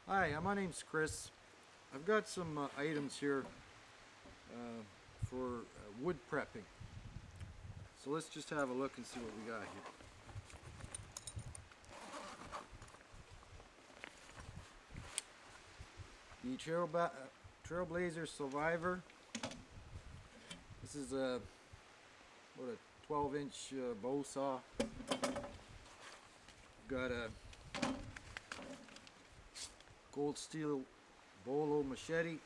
Hi, my name's Chris. I've got some items here for wood prepping. So let's just have a look and see what we got here. The Trailblazer Survivor. This is a 12-inch bow saw. Got a gold steel bolo machete.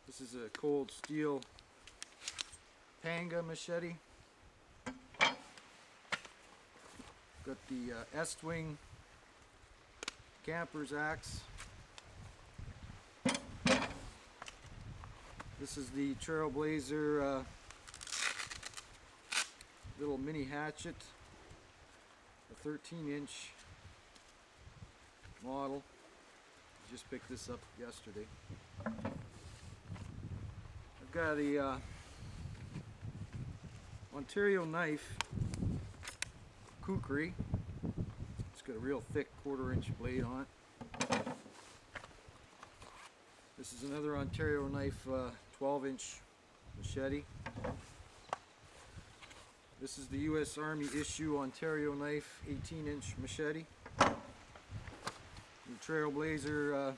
This is a cold steel panga machete. Got the S-Wing camper's axe. This is the Trailblazer little mini hatchet, a 13-inch model. Just picked this up yesterday. I've got a Ontario knife, kukri. It's got a real thick 1/4-inch blade on it. This is another Ontario knife 12-inch machete. This is the U.S. Army issue Ontario knife 18-inch machete. The Trailblazer,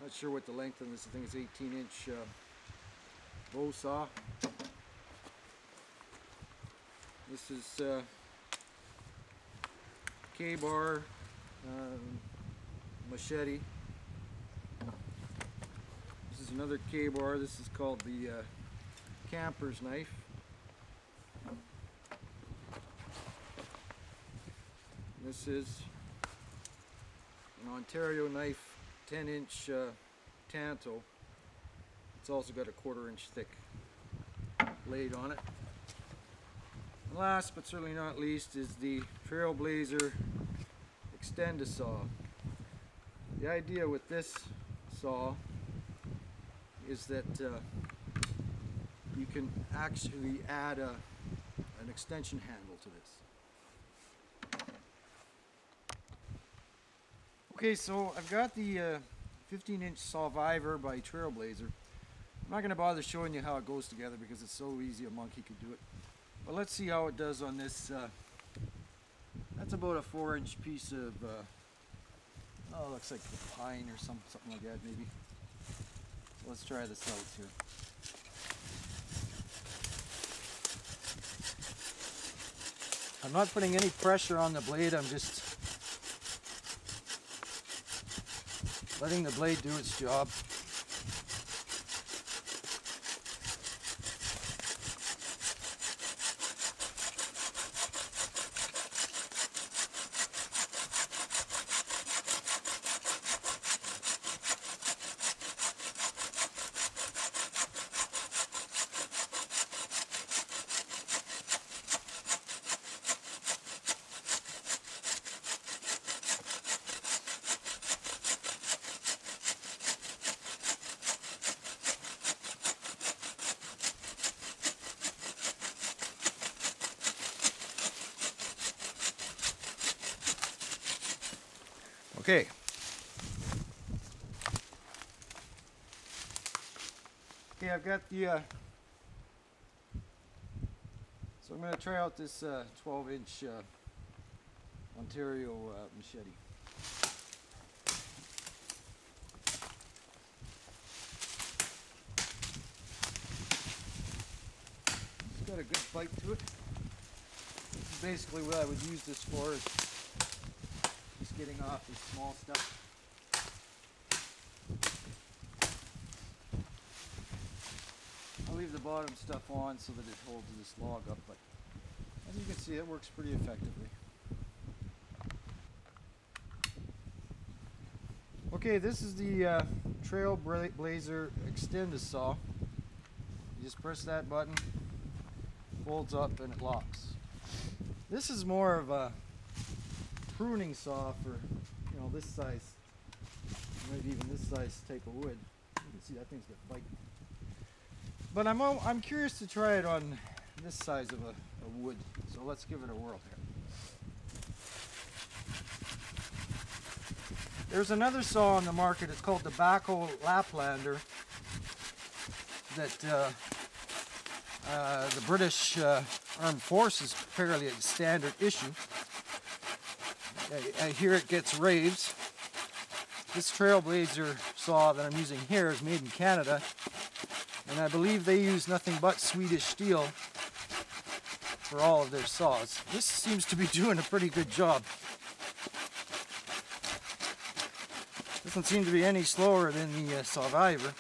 not sure what the length of this, I think it's 18-inch bow saw. This is K-bar machete. This is another K-bar. This is called the camper's knife. This is an Ontario knife 10-inch tanto. It's also got a 1/4-inch thick blade on it. And last but certainly not least is the Trailblazer Extend-A-Saw. The idea with this saw is that you can actually add an extension handle to this. Okay, so I've got the 15-inch Survivor by Trailblazer. I'm not going to bother showing you how it goes together because it's so easy a monkey could do it. But let's see how it does on this. That's about a 4-inch piece of, oh, looks like pine or something like that maybe. So let's try this out here. I'm not putting any pressure on the blade, I'm just letting the blade do its job. Okay. Okay, I've got the, so I'm going to try out this 12-inch Ontario machete. It's got a good bite to it. This is basically what I would use this for, is just getting off this small stuff. I'll leave the bottom stuff on so that it holds this log up, but as you can see, it works pretty effectively. Okay, this is the Trailblazer Extend-A-Saw. You just press that button, folds up, and it locks. This is more of a pruning saw for, you know, this size, maybe even this size type of wood. You can see that thing's got bite. But I'm curious to try it on this size of a wood, so let's give it a whirl here. There's another saw on the market. It's called the Baco Laplander that the British Armed Forces fairly a standard issue. I hear it gets raves. This Trailblazer saw that I'm using here is made in Canada, and I believe they use nothing but Swedish steel for all of their saws. This seems to be doing a pretty good job. Doesn't seem to be any slower than the Survivor.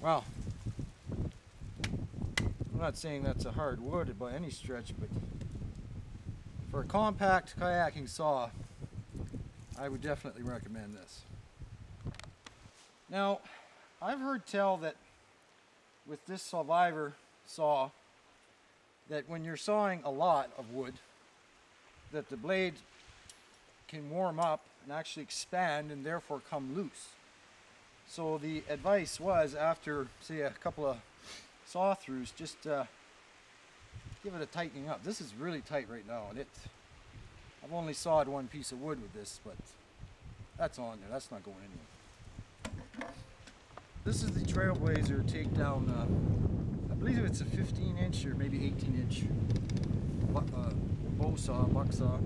Wow. I'm not saying that's a hard wood by any stretch, but for a compact kayaking saw, I would definitely recommend this. Now, I've heard tell that with this Survivor saw, that when you're sawing a lot of wood, that the blade can warm up and actually expand and therefore come loose. So the advice was, after say a couple of saw throughs, just give it a tightening up. This is really tight right now, and I've only sawed one piece of wood with this, but that's on there. That's not going anywhere. This is the Trailblazer takedown. I believe it's a 15-inch or maybe 18-inch bow saw, buck saw.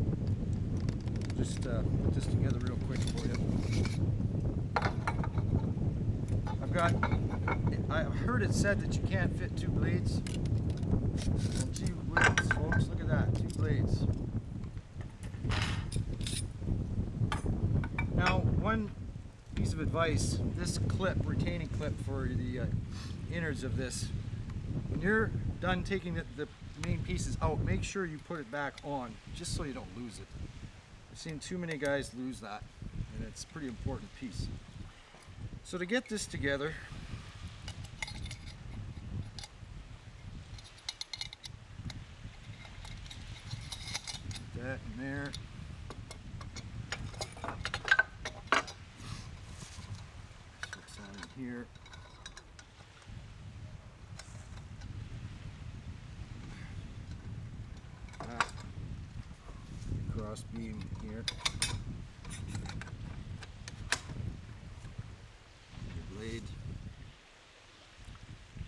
Just put this together real quick for you. I've heard it said that you can't fit two blades. Well, gee whiz, folks, look at that, two blades. Now, one piece of advice, this clip, retaining clip for the innards of this, when you're done taking the main pieces out, make sure you put it back on, just so you don't lose it. I've seen too many guys lose that, and it's a pretty important piece. So to get this together, put that in there. Fix that in here. That cross beam here. Blade.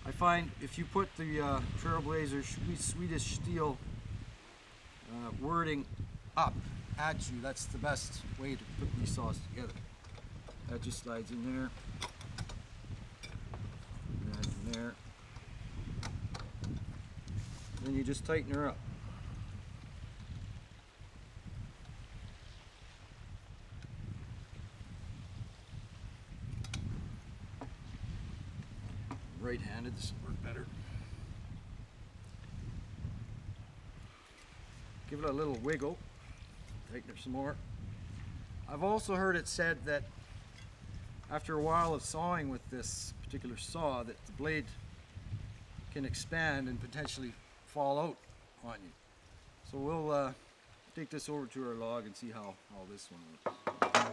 I find if you put the Trailblazer Swedish steel wording up at you, that's the best way to put these saws together. That just slides in there, and that in there. Then you just tighten her up. Right-handed, this will work better. Give it a little wiggle, tighten her some more. I've also heard it said that after a while of sawing with this particular saw, that the blade can expand and potentially fall out on you. So we'll take this over to our log and see how this one works.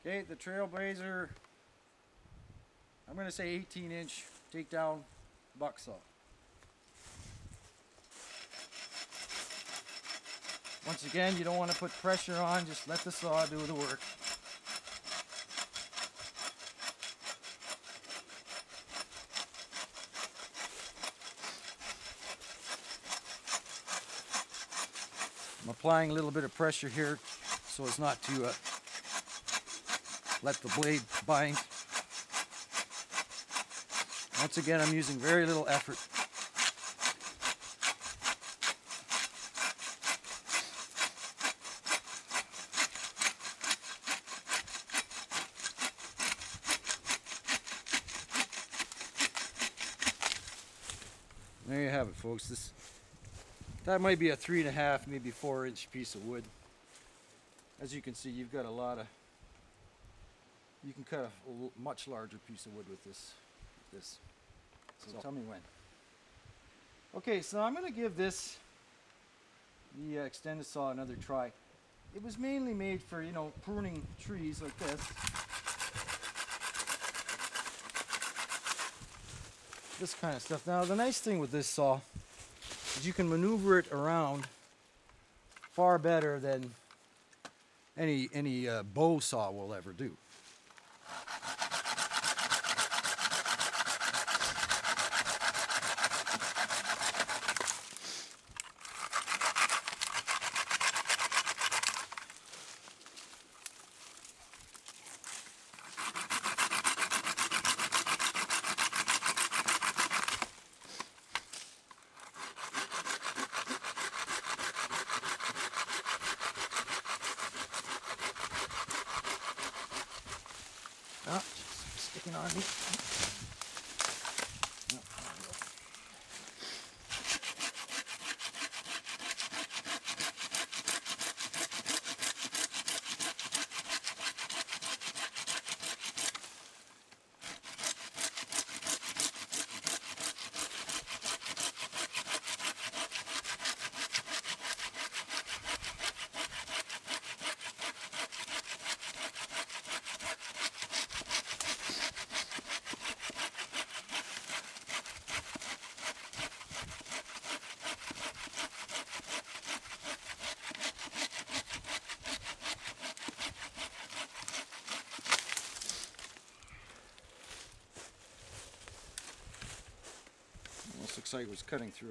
Okay, the Trailblazer, I'm going to say 18-inch takedown buck saw. Once again, you don't want to put pressure on, just let the saw do the work. I'm applying a little bit of pressure here so as not to let the blade bind. Once again, I'm using very little effort. There you have it, folks. That might be a 3.5, maybe 4-inch piece of wood. As you can see, you've got a lot of, you can cut a much larger piece of wood with this. So tell me when. Okay, so I'm going to give this, the extended saw, another try. It was mainly made for, you know, pruning trees like this. this kind of stuff. Now the nice thing with this saw is you can maneuver it around far better than any bow saw will ever do. Oh, sticking on me. Almost looks like it was cutting through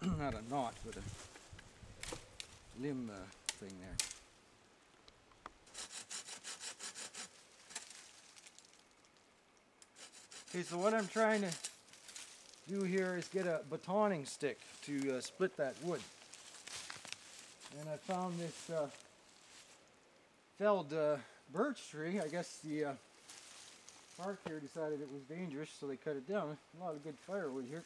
a, not a knot, but a limb thing there. Okay, so what I'm trying to do here is get a batoning stick to split that wood. And I found this felled birch tree. I guess the park here decided it was dangerous, so they cut it down. A lot of good firewood here.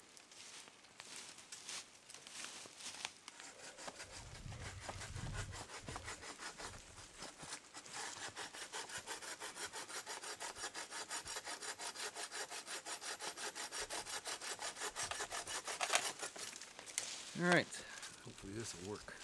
All right, hopefully this will work.